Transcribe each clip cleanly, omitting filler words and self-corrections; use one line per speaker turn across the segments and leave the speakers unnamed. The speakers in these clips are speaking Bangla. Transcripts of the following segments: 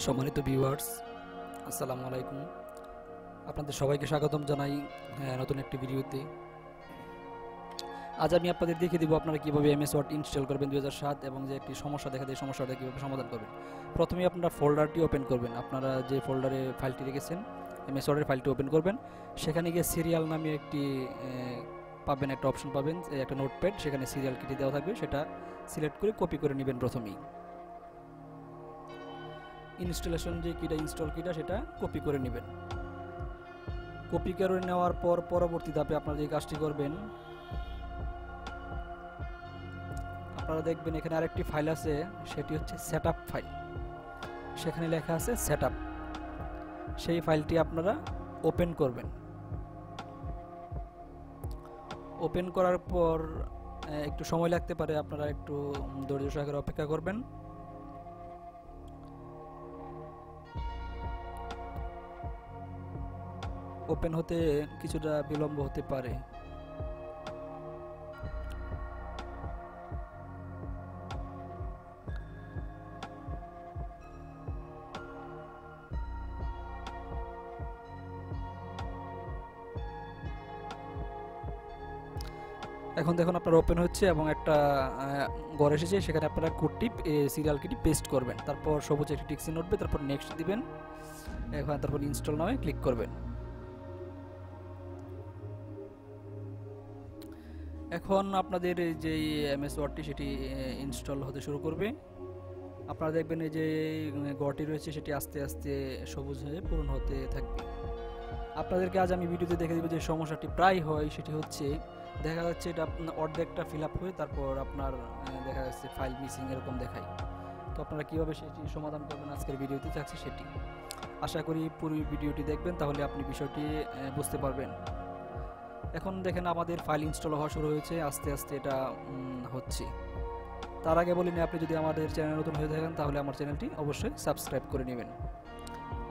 সম্মানিত ভিউয়ার্স, আসসালামু আলাইকুম। আপনাদের সবাইকে স্বাগতম জানাই নতুন একটি ভিডিওতে। আজ আমি আপনাদের দেখিয়ে দিব আপনারা কীভাবে এমএস ওয়ার্ড ইনস্টল করবেন 2007 এবং যে একটি সমস্যা দেখা দেয় সমস্যাটা কীভাবে সমাধান করবেন। প্রথমে আপনারা ফোল্ডারটি ওপেন করবেন। আপনারা যে ফোল্ডারে ফাইলটি রেখেছেন এমএস ওয়ার্ডের ফাইলটি ওপেন করবেন। সেখানে গিয়ে সিরিয়াল নামে একটি পাবেন, একটা অপশন পাবেন, একটা নোটপ্যাড, সেখানে সিরিয়াল কিটি দেওয়া থাকবে। সেটা সিলেক্ট করে কপি করে নেবেন। প্রথমেই ইনস্টলেশন যে কিটা ইনস্টল কিটা সেটা কপি করে নেবেন। কপি করে নেওয়ার পর পরবর্তী ধাপে আপনারা যে কাজটি করবেন, আপনারা দেখবেন এখানে আরেকটি ফাইল আছে, সেটি হচ্ছে সেটআপ ফাইল। সেখানে লেখা আছে সেটআপ। সেই ফাইলটি আপনারা ওপেন করবেন। ওপেন করার পর একটু সময় লাগতে পারে, আপনারা একটু ধৈর্য সহকারে অপেক্ষা করবেন। ওপেন হতে কিছুটা বিলম্ব হতে পারে। এখন দেখুন আপনার ওপেন হচ্ছে এবং একটা ঘর এসেছে। সেখানে আপনারা কোডটি সিরিয়াল কিটি পেস্ট করবেন। তারপর সবুজ একটি টিক চিহ্ন উঠবে, তারপর নেক্সট দিবেন। এখন তারপর ইনস্টল নামে ক্লিক করবেন। এখন আপনাদের যে এমএস ওয়ার্ডটি সেটি ইনস্টল হতে শুরু করবে। আপনারা দেখবেন এই যে ঘরটি রয়েছে সেটি আস্তে আস্তে সবুজ হয়ে পূরণ হতে থাকবে। আপনাদেরকে আজ আমি ভিডিওতে দেখে দেব যে সমস্যাটি প্রায় হয়, সেটি হচ্ছে দেখা যাচ্ছে এটা অর্ধেকটা ফিল আপ হয়ে তারপর আপনার দেখা যাচ্ছে ফাইল মিসিং এরকম দেখায়। তো আপনারা কীভাবে সেটি সমাধান করবেন আজকের ভিডিওতে থাকছে সেটি। আশা করি পুরো ভিডিওটি দেখবেন, তাহলে আপনি বিষয়টি বুঝতে পারবেন। এখন দেখেন আমাদের ফাইল ইনস্টল হওয়া শুরু হয়েছে, আস্তে আস্তে এটা হচ্ছে। তার আগে বলিনি, আপনি যদি আমাদের চ্যানেল নতুন হয়ে থাকেন তাহলে আমার চ্যানেলটি অবশ্যই সাবস্ক্রাইব করে নেবেন।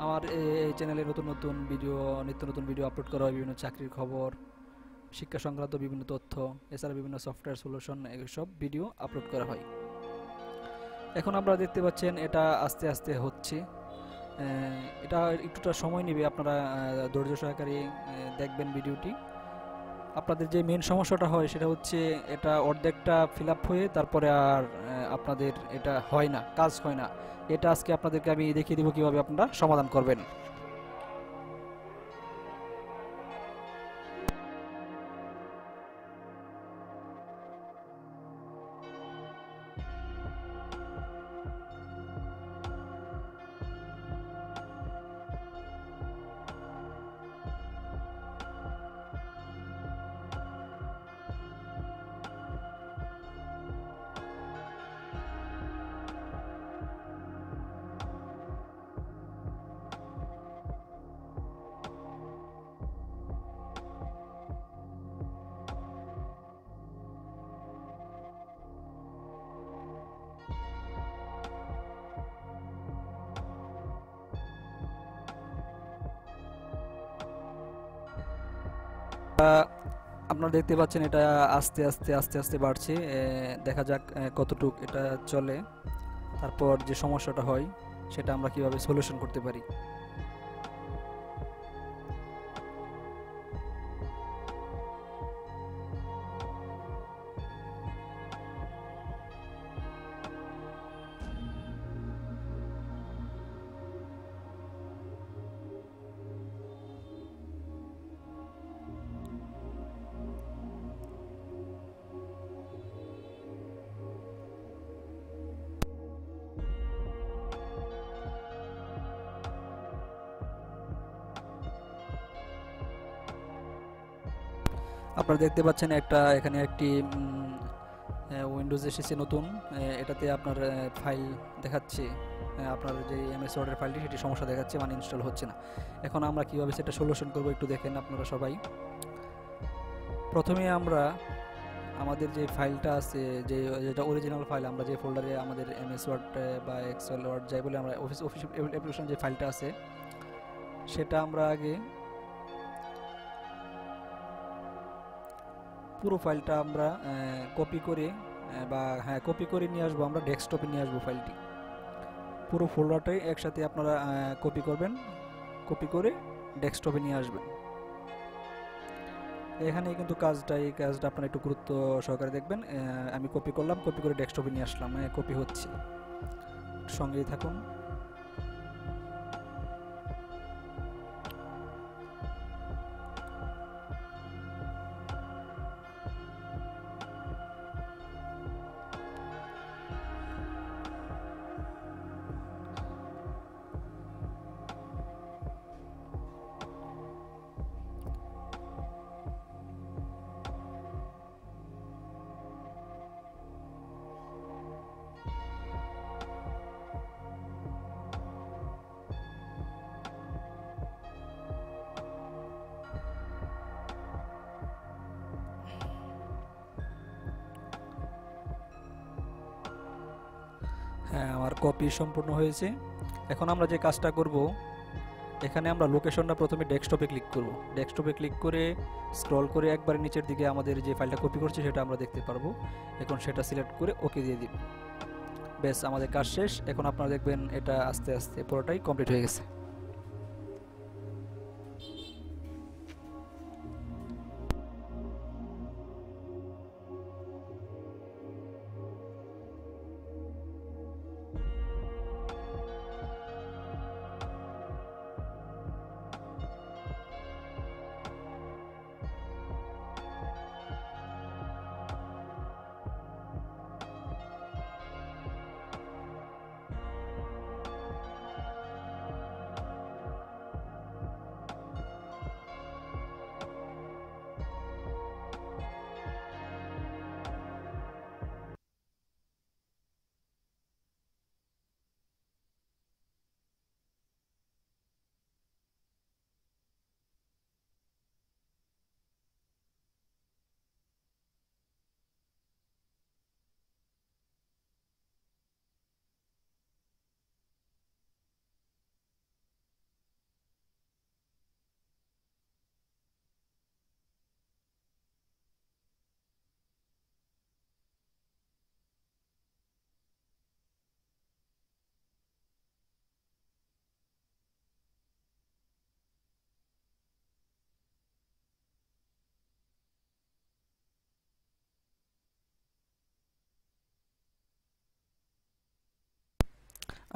আমার এই চ্যানেলে নতুন নতুন ভিডিও, নিত্য নতুন ভিডিও আপলোড করা হয়। বিভিন্ন চাকরির খবর, শিক্ষা সংক্রান্ত বিভিন্ন তথ্য, এছাড়া বিভিন্ন সফটওয়্যার সলিউশন, এইসব ভিডিও আপলোড করা হয়। এখন আপনারা দেখতে পাচ্ছেন এটা আস্তে আস্তে হচ্ছে। এটা একটুটা সময় নেবে, আপনারা ধৈর্য সহকারে দেখবেন ভিডিওটি। আপনাদের যে মেন সমস্যাটা হয় সেটা হচ্ছে এটা অর্ধেকটা ফিল আপ হয়ে তারপরে আর আপনাদের এটা হয় না, কাজ হয় না। এটা আজকে আপনাদেরকে আমি দেখিয়ে দিব কিভাবে আপনারা সমাধান করবেন। আপনারা দেখতে পাচ্ছেন এটা আস্তে আস্তে আস্তে আস্তে বাড়ছে। দেখা যাক কতটুক এটা চলে, তারপর যে সমস্যাটা হয় সেটা আমরা কিভাবে সলিউশন করতে পারি। আপনারা দেখতে পাচ্ছেন এখানে একটি উইন্ডোজ এসেছে নতুন। এটাতে আপনার ফাইল দেখাচ্ছে, আপনার যে এমএস ওয়ার্ডের ফাইলটি সেটি সমস্যা দেখাচ্ছে, মানে ইনস্টল হচ্ছে না। এখন আমরা কীভাবে সেটা সলিউশন করবো একটু দেখেন আপনারা সবাই। প্রথমে আমরা আমাদের যে ফাইলটা আছে, যেটা অরিজিনাল ফাইল, আমরা যে ফোল্ডারে আমাদের এমএস ওয়ার্ড বা এক্সেল ওয়ার্ড যাই বলে আমরা অফিস অ্যাপ্লিকেশন যে ফাইলটা আছে সেটা আমরা আগে পুরো ফাইলটা আমরা কপি করে কপি করে নিয়ে আসবো, আমরা ডেস্কটপে নিয়ে আসবো ফাইলটি। পুরো ফোল্ডারটাই একসাথে আপনারা কপি করবেন, কপি করে ডেস্কটপে নিয়ে আসবেন। এখানে কিন্তু এই কাজটা আপনারা একটু গুরুত্ব সহকারে দেখবেন। আমি কপি করলাম, কপি করে ডেস্কটপে নিয়ে আসলাম, কপি হচ্ছে, সঙ্গেই থাকুন। হ্যাঁ, আমার কপি সম্পূর্ণ হয়েছে। এখন আমরা যে কাজটা করব, এখানে আমরা লোকেশনটা প্রথমে ডেস্কটপে ক্লিক করব। ডেস্কটপে ক্লিক করে স্ক্রল করে একবারে নিচের দিকে আমাদের যে ফাইলটা কপি করছি সেটা আমরা দেখতে পারবো। এখন সেটা সিলেক্ট করে ওকে দিয়ে দিব। বেশ, আমাদের কাজ শেষ। এখন আপনারা দেখবেন এটা আস্তে আস্তে পুরোটাই কমপ্লিট হয়ে গেছে।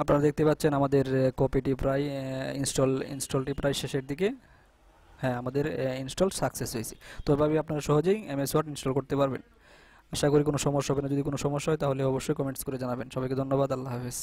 আপনারা দেখতে পাচ্ছেন আমাদের কপিটি প্রায় ইনস্টলটি প্রায় শেষের দিকে। হ্যাঁ, আমাদের ইনস্টল সাকসেস হয়েছে। তো এভাবে আপনারা সহজেই এমএস ওয়ার্ড ইনস্টল করতে পারবেন। আশা করি কোনো সমস্যা হবে না। যদি কোনো সমস্যা হয় তাহলে অবশ্যই কমেন্টস করে জানাবেন। সবাইকে ধন্যবাদ। আল্লাহ হাফেজ।